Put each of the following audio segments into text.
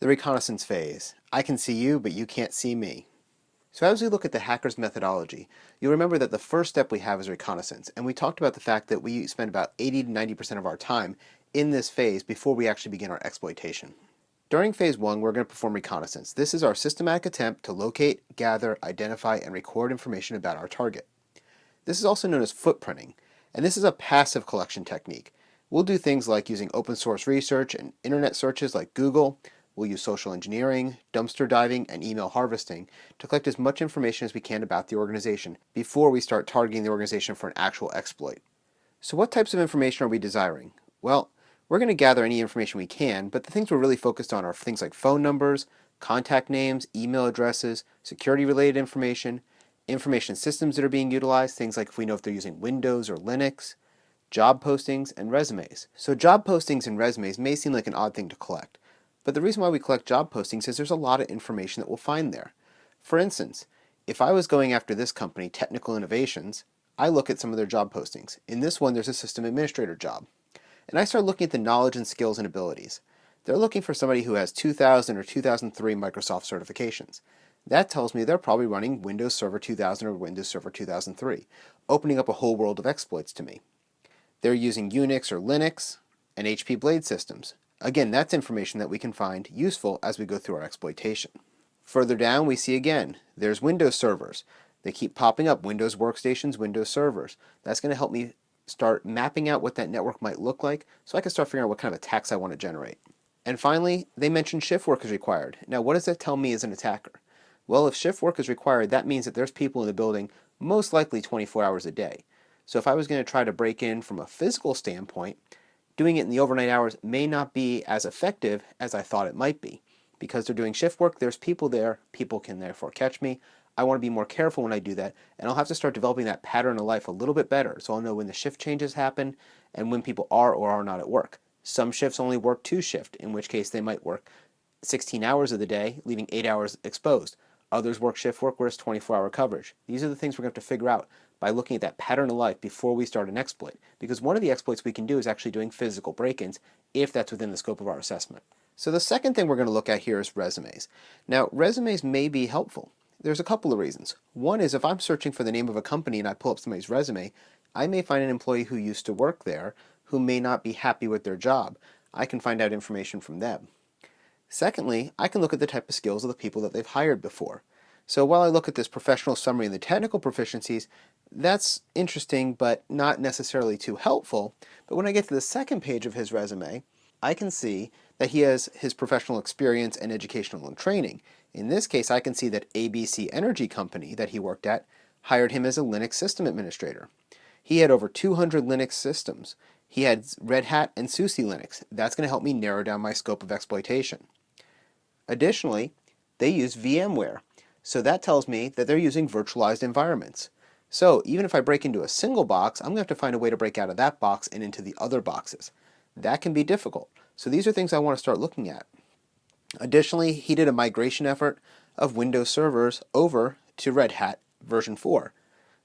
The reconnaissance phase. I can see you, but you can't see me. So as we look at the hacker's methodology, you'll remember that the first step we have is reconnaissance, and we talked about the fact that we spend about 80 to 90% of our time in this phase before we actually begin our exploitation. During phase 1, we're going to perform reconnaissance. This is our systematic attempt to locate, gather, identify, and record information about our target. This is also known as footprinting, and this is a passive collection technique. We'll do things like using open source research and internet searches like Google. We'll use social engineering, dumpster diving, and email harvesting to collect as much information as we can about the organization before we start targeting the organization for an actual exploit. So what types of information are we desiring? Well, we're going to gather any information we can, but the things we're really focused on are things like phone numbers, contact names, email addresses, security-related information systems that are being utilized, things like if we know if they're using Windows or Linux, job postings, and resumes. So job postings and resumes may seem like an odd thing to collect, but the reason why we collect job postings is there's a lot of information that we'll find there. For instance, if I was going after this company, Technical Innovations, I look at some of their job postings. In this one, there's a system administrator job. And I start looking at the knowledge and skills and abilities. They're looking for somebody who has 2000 or 2003 Microsoft certifications. That tells me they're probably running Windows Server 2000 or Windows Server 2003, opening up a whole world of exploits to me. They're using Unix or Linux and HP Blade systems. Again, that's information that we can find useful as we go through our exploitation. Further down, we see again, there's Windows servers. They keep popping up, Windows workstations, Windows servers. That's going to help me start mapping out what that network might look like so I can start figuring out what kind of attacks I want to generate. And finally, they mentioned shift work is required. Now, what does that tell me as an attacker? Well, if shift work is required, that means that there's people in the building most likely 24 hours a day. So if I was going to try to break in from a physical standpoint, doing it in the overnight hours may not be as effective as I thought it might be. Because they're doing shift work, there's people there, people can therefore catch me. I want to be more careful when I do that, and I'll have to start developing that pattern of life a little bit better so I'll know when the shift changes happen and when people are or are not at work. Some shifts only work 2 shifts, in which case they might work 16 hours of the day, leaving 8 hours exposed. Others work shift work where it's 24-hour coverage. These are the things we're going to have to figure out by looking at that pattern of life before we start an exploit. Because one of the exploits we can do is actually doing physical break-ins if that's within the scope of our assessment. So the second thing we're going to look at here is resumes. Now, resumes may be helpful. There's a couple of reasons. One is if I'm searching for the name of a company and I pull up somebody's resume, I may find an employee who used to work there who may not be happy with their job. I can find out information from them. Secondly, I can look at the type of skills of the people that they've hired before. So while I look at this professional summary and the technical proficiencies, that's interesting but not necessarily too helpful. But when I get to the second page of his resume, I can see that he has his professional experience and educational and training. In this case, I can see that ABC Energy Company that he worked at hired him as a Linux system administrator. He had over 200 Linux systems. He had Red Hat and SUSE Linux. That's going to help me narrow down my scope of exploitation. Additionally, they use VMware. So that tells me that they're using virtualized environments. So even if I break into a single box, I'm going to have to find a way to break out of that box and into the other boxes. That can be difficult. So these are things I want to start looking at. Additionally, he did a migration effort of Windows servers over to Red Hat version 4.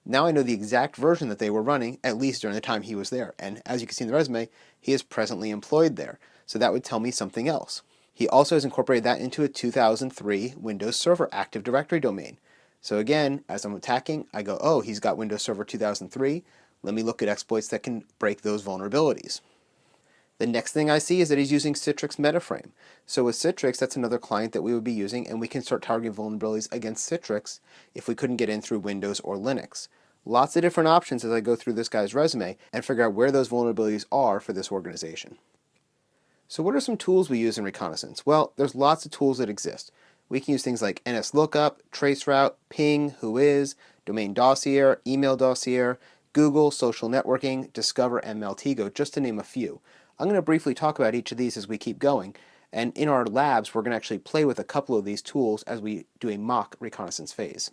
Now I know the exact version that they were running, at least during the time he was there. And as you can see in the resume, he is presently employed there. So that would tell me something else. He also has incorporated that into a 2003 Windows Server Active Directory domain. So again, as I'm attacking, I go, oh, he's got Windows Server 2003. Let me look at exploits that can break those vulnerabilities. The next thing I see is that he's using Citrix Metaframe. So with Citrix, that's another client that we would be using, and we can start targeting vulnerabilities against Citrix if we couldn't get in through Windows or Linux. Lots of different options as I go through this guy's resume and figure out where those vulnerabilities are for this organization. So what are some tools we use in reconnaissance? Well, there's lots of tools that exist. We can use things like NSLOOKUP, traceroute, ping, whois, domain dossier, email dossier, Google, social networking, Discover, and Maltego, just to name a few. I'm going to briefly talk about each of these as we keep going, and in our labs we're going to actually play with a couple of these tools as we do a mock reconnaissance phase.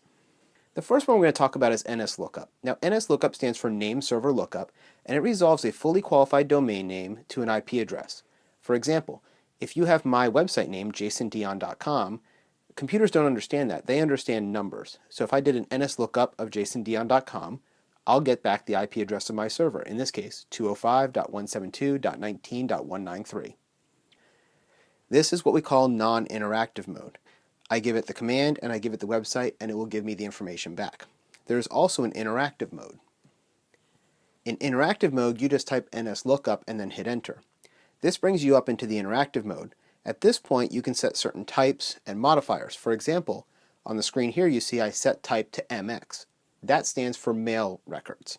The first one we're going to talk about is NSLOOKUP. Now, NSLOOKUP stands for Name Server Lookup, and it resolves a fully qualified domain name to an IP address. For example, if you have my website name, jasondion.com, computers don't understand that. They understand numbers. So if I did an NSLOOKUP of jasondion.com, I'll get back the IP address of my server, in this case 205.172.19.193. This is what we call non-interactive mode. I give it the command and I give it the website and it will give me the information back. There's also an interactive mode. In interactive mode, you just type NSLOOKUP and then hit enter. This brings you up into the interactive mode. At this point, you can set certain types and modifiers. For example, on the screen here you see I set type to MX. That stands for mail records.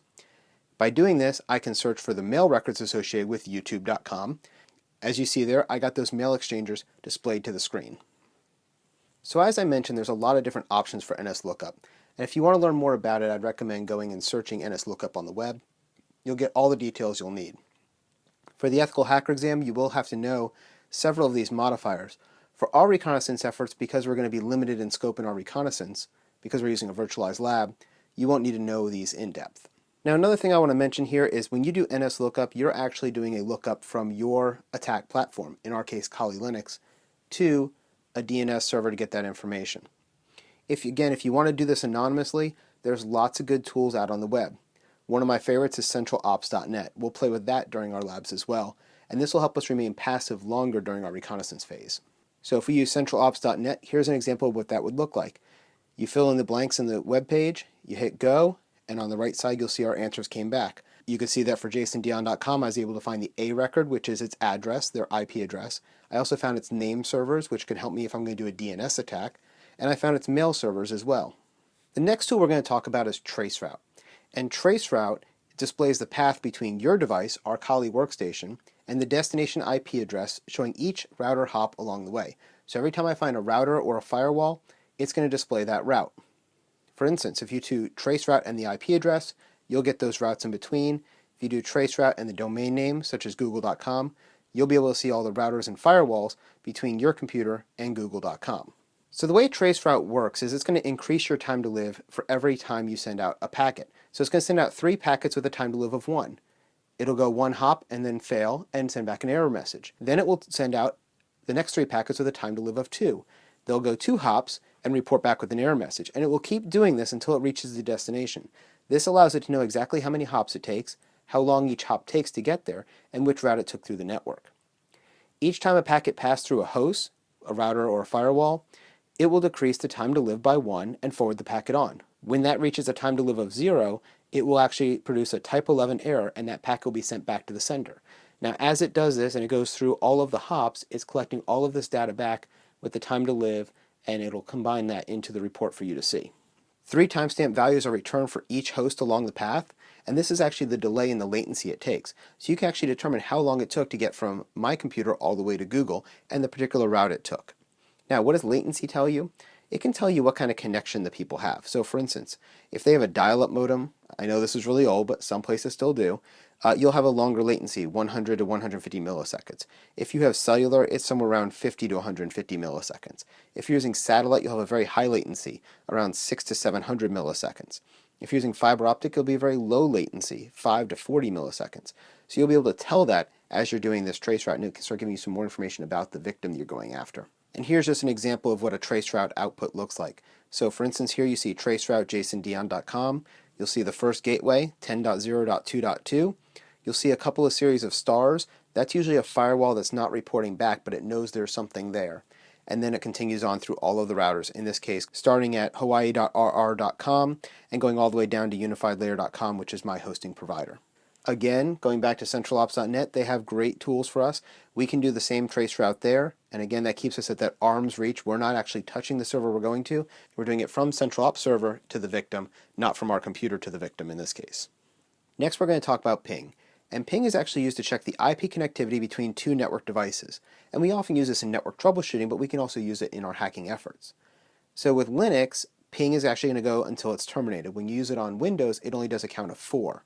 By doing this, I can search for the mail records associated with youtube.com. As you see there, I got those mail exchangers displayed to the screen. So as I mentioned, there's a lot of different options for NSLOOKUP. And if you want to learn more about it, I'd recommend going and searching NSLOOKUP on the web. You'll get all the details you'll need. For the ethical hacker exam, you will have to know several of these modifiers. For our reconnaissance efforts, because we're going to be limited in scope in our reconnaissance, because we're using a virtualized lab, you won't need to know these in depth. Now another thing I want to mention here is when you do NSLOOKUP, you're actually doing a lookup from your attack platform, in our case Kali Linux, to a DNS server to get that information. If you want to do this anonymously, there's lots of good tools out on the web. One of my favorites is centralops.net. We'll play with that during our labs as well, and this will help us remain passive longer during our reconnaissance phase. So if we use centralops.net, here's an example of what that would look like. You fill in the blanks in the web page, you hit go, and on the right side you'll see our answers came back. You can see that for jasondion.com I was able to find the A record, which is its address, their IP address. I also found its name servers, which could help me if I'm going to do a DNS attack, and I found its mail servers as well. The next tool we're going to talk about is traceroute. And traceroute displays the path between your device, our Kali workstation, and the destination IP address, showing each router hop along the way. So every time I find a router or a firewall, it's going to display that route. For instance, if you do traceroute and the IP address, you'll get those routes in between. If you do traceroute and the domain name, such as google.com, you'll be able to see all the routers and firewalls between your computer and google.com. So the way traceroute works is it's going to increase your time to live for every time you send out a packet. So it's going to send out 3 packets with a time to live of 1. It'll go 1 hop and then fail and send back an error message. Then it will send out the next 3 packets with a time to live of 2. They'll go 2 hops and report back with an error message. And it will keep doing this until it reaches the destination. This allows it to know exactly how many hops it takes, how long each hop takes to get there, and which route it took through the network. Each time a packet passed through a host, a router, or a firewall, it will decrease the time to live by 1 and forward the packet on. When that reaches a time to live of 0, it will actually produce a type 11 error and that packet will be sent back to the sender. Now as it does this and it goes through all of the hops, it's collecting all of this data back with the time to live, and it'll combine that into the report for you to see. 3 timestamp values are returned for each host along the path, and this is actually the delay and the latency it takes. So you can actually determine how long it took to get from my computer all the way to Google and the particular route it took. Now, what does latency tell you? It can tell you what kind of connection the people have. So for instance, if they have a dial-up modem, I know this is really old, but some places still do, you'll have a longer latency, 100 to 150 milliseconds. If you have cellular, it's somewhere around 50 to 150 milliseconds. If you're using satellite, you'll have a very high latency, around 600 to 700 milliseconds. If you're using fiber optic, it'll be a very low latency, 5 to 40 milliseconds. So you'll be able to tell that as you're doing this traceroute, and it can start giving you some more information about the victim you're going after. And here's just an example of what a traceroute output looks like. So for instance, here you see traceroute jasondion.com. You'll see the first gateway, 10.0.2.2. You'll see a couple of series of stars. That's usually a firewall that's not reporting back, but it knows there's something there. And then it continues on through all of the routers, in this case starting at hawaii.rr.com and going all the way down to unifiedlayer.com, which is my hosting provider. Again, going back to centralops.net, they have great tools for us. We can do the same traceroute there, and again that keeps us at that arm's reach. We're not actually touching the server we're going to. We're doing it from centralops server to the victim, not from our computer to the victim in this case. Next we're going to talk about ping. And ping is actually used to check the IP connectivity between 2 network devices. And we often use this in network troubleshooting, but we can also use it in our hacking efforts. So with Linux, ping is actually going to go until it's terminated. When you use it on Windows, it only does a count of 4.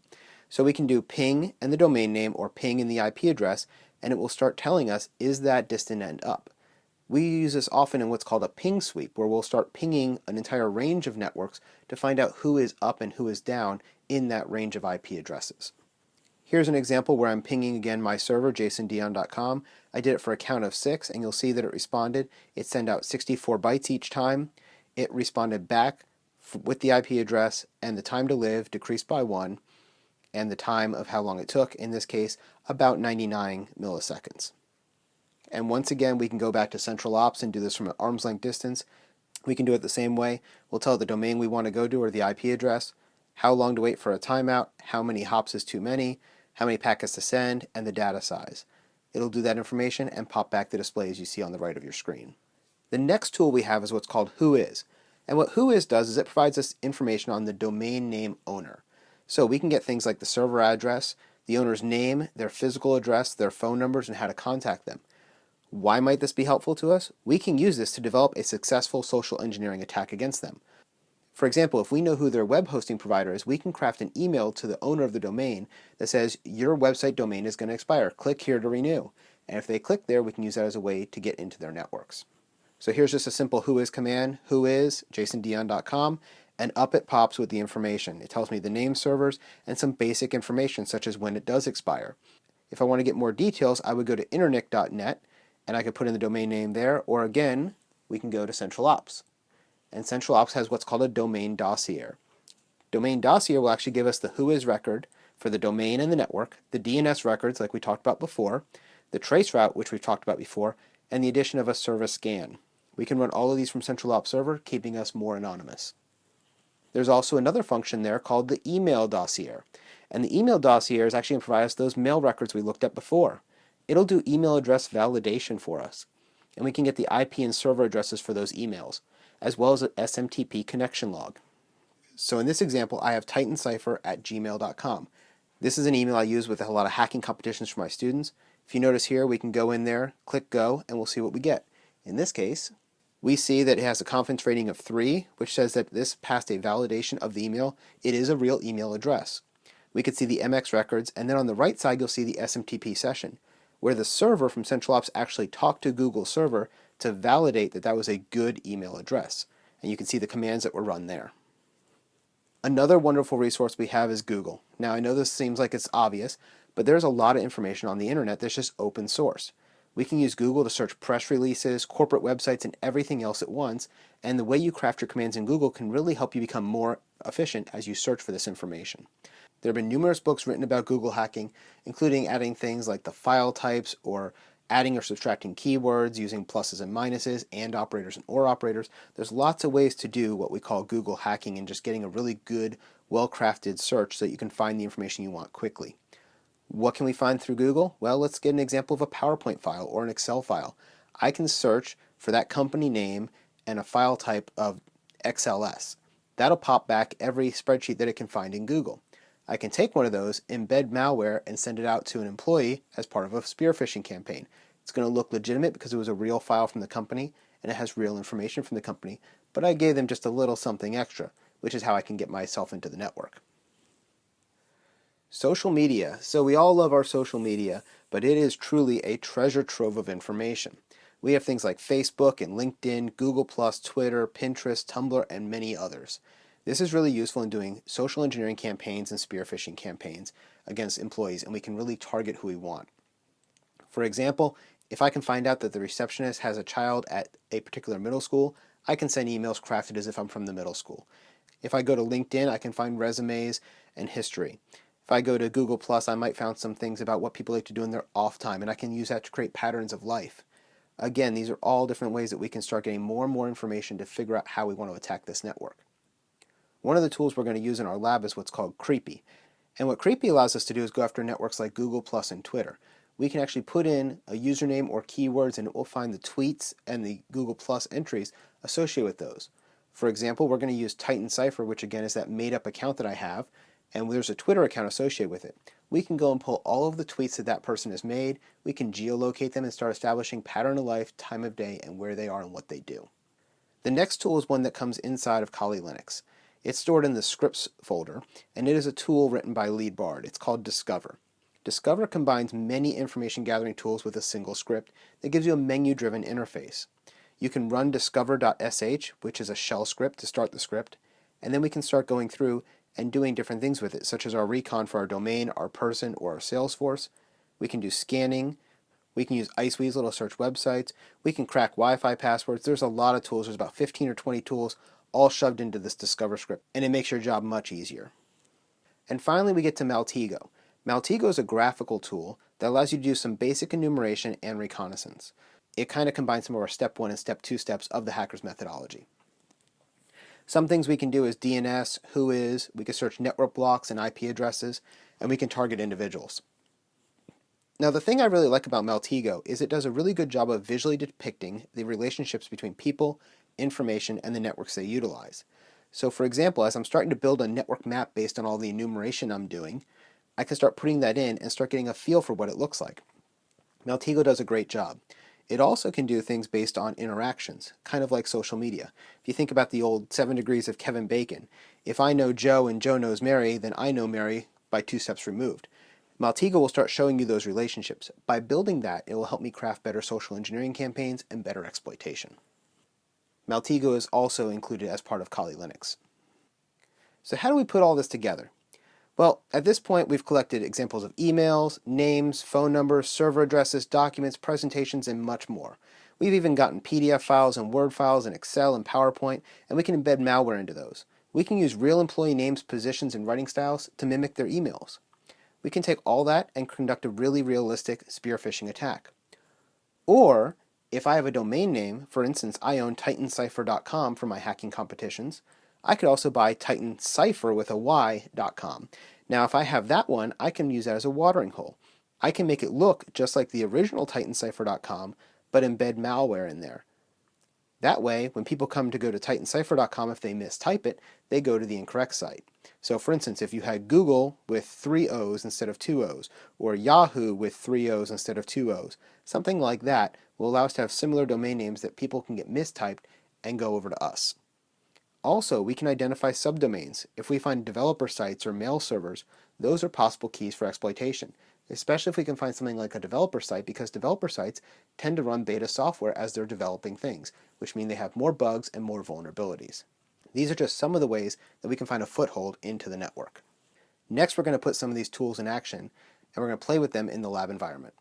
So we can do ping and the domain name or ping and the IP address, and it will start telling us, is that distant end up? We use this often in what's called a ping sweep, where we'll start pinging an entire range of networks to find out who is up and who is down in that range of IP addresses. Here's an example where I'm pinging again my server, jasondion.com. I did it for a count of 6, and you'll see that it responded. It sent out 64 bytes each time. It responded back with the IP address, and the time to live decreased by 1, and the time of how long it took, in this case, about 99 milliseconds. And once again, we can go back to central ops and do this from an arm's length distance. We can do it the same way. We'll tell it the domain we want to go to or the IP address, how long to wait for a timeout, how many hops is too many, how many packets to send, and the data size. It'll do that information and pop back the display as you see on the right of your screen. The next tool we have is what's called Whois. And what Whois does is it provides us information on the domain name owner. So we can get things like the server address, the owner's name, their physical address, their phone numbers, and how to contact them. Why might this be helpful to us? We can use this to develop a successful social engineering attack against them. For example, if we know who their web hosting provider is, we can craft an email to the owner of the domain that says, your website domain is going to expire. Click here to renew. And if they click there, we can use that as a way to get into their networks. So here's just a simple whois command, whois, jasondion.com, and up it pops with the information. It tells me the name servers and some basic information such as when it does expire. If I want to get more details, I would go to internic.net and I could put in the domain name there, or again, we can go to Central Ops. And Central Ops has what's called a domain dossier. Domain dossier will actually give us the whois record for the domain and the network, the DNS records like we talked about before, the trace route which we've talked about before, and the addition of a service scan. We can run all of these from Central Ops server, keeping us more anonymous. There's also another function there called the email dossier. And the email dossier is actually going to provide us those mail records we looked at before. It'll do email address validation for us. And we can get the IP and server addresses for those emails, as well as an SMTP connection log. So in this example, I have titancipher@gmail.com. This is an email I use with a lot of hacking competitions for my students. If you notice here, we can go in there, click go, and we'll see what we get. In this case, we see that it has a confidence rating of 3, which says that this passed a validation of the email. It is a real email address. We could see the MX records, and then on the right side, you'll see the SMTP session, where the server from Central Ops actually talked to Google server to validate that that was a good email address. And you can see the commands that were run there. Another wonderful resource we have is Google. Now I know this seems like it's obvious, but there's a lot of information on the internet that's just open source. We can use Google to search press releases, corporate websites, and everything else at once, and the way you craft your commands in Google can really help you become more efficient as you search for this information. There have been numerous books written about Google hacking, including adding things like the file types or adding or subtracting keywords, using pluses and minuses, and operators and or operators. There's lots of ways to do what we call Google hacking and just getting a really good, well-crafted search so that you can find the information you want quickly. What can we find through Google? Well, let's get an example of a PowerPoint file or an Excel file. I can search for that company name and a file type of XLS. That'll pop back every spreadsheet that it can find in Google. I can take one of those, embed malware, and send it out to an employee as part of a spear phishing campaign. It's going to look legitimate because it was a real file from the company and it has real information from the company, but I gave them just a little something extra, which is how I can get myself into the network. Social media. So we all love our social media, but it is truly a treasure trove of information. We have things like Facebook and LinkedIn, Google+, Twitter, Pinterest, Tumblr, and many others. This is really useful in doing social engineering campaigns and spear phishing campaigns against employees, and we can really target who we want. For example, if I can find out that the receptionist has a child at a particular middle school, I can send emails crafted as if I'm from the middle school. If I go to LinkedIn, I can find resumes and history. If I go to Google+, I might find some things about what people like to do in their off time, and I can use that to create patterns of life. Again, these are all different ways that we can start getting more and more information to figure out how we want to attack this network. One of the tools we're going to use in our lab is what's called Creepy. And what Creepy allows us to do is go after networks like Google+ and Twitter. We can actually put in a username or keywords and it will find the tweets and the Google+ entries associated with those. For example, we're going to use Titan Cipher, which again is that made-up account that I have, and there's a Twitter account associated with it. We can go and pull all of the tweets that that person has made, we can geolocate them and start establishing pattern of life, time of day, and where they are and what they do. The next tool is one that comes inside of Kali Linux. It's stored in the scripts folder, and it is a tool written by LeadBard. It's called Discover. Discover combines many information gathering tools with a single script that gives you a menu-driven interface. You can run discover.sh, which is a shell script to start the script, and then we can start going through and doing different things with it, such as our recon for our domain, our person, or our Salesforce. We can do scanning. We can use Iceweasel to search websites. We can crack Wi-Fi passwords. There's a lot of tools. There's about 15 or 20 tools all shoved into this Discover script, and it makes your job much easier. And finally, we get to Maltego. Maltego is a graphical tool that allows you to do some basic enumeration and reconnaissance. It kind of combines some of our step 1 and step 2 steps of the hacker's methodology. Some things we can do is DNS, whois, we can search network blocks and IP addresses, and we can target individuals. Now, the thing I really like about Maltego is it does a really good job of visually depicting the relationships between people, information, and the networks they utilize. So for example, as I'm starting to build a network map based on all the enumeration I'm doing, I can start putting that in and start getting a feel for what it looks like. Maltego does a great job. It also can do things based on interactions, kind of like social media. If you think about the old 7 degrees of Kevin Bacon, if I know Joe and Joe knows Mary, then I know Mary by 2 steps removed. Maltego will start showing you those relationships. By building that, it will help me craft better social engineering campaigns and better exploitation. Maltego is also included as part of Kali Linux. So how do we put all this together? Well, at this point, we've collected examples of emails, names, phone numbers, server addresses, documents, presentations, and much more. We've even gotten PDF files and Word files and Excel and PowerPoint, and we can embed malware into those. We can use real employee names, positions, and writing styles to mimic their emails. We can take all that and conduct a really realistic spear phishing attack. Or, if I have a domain name, for instance, I own titancipher.com for my hacking competitions, I could also buy titancipher with a y.com. Now, if I have that one, I can use that as a watering hole. I can make it look just like the original titancipher.com, but embed malware in there. That way, when people come to go to titancipher.com, if they mistype it, they go to the incorrect site. So for instance, if you had Google with 3 O's instead of 2 O's, or Yahoo with 3 O's instead of 2 O's, something like that will allow us to have similar domain names that people can get mistyped and go over to us. Also, we can identify subdomains. If we find developer sites or mail servers, those are possible keys for exploitation, especially if we can find something like a developer site, because developer sites tend to run beta software as they're developing things, which mean they have more bugs and more vulnerabilities. These are just some of the ways that we can find a foothold into the network. Next, we're going to put some of these tools in action, and we're going to play with them in the lab environment.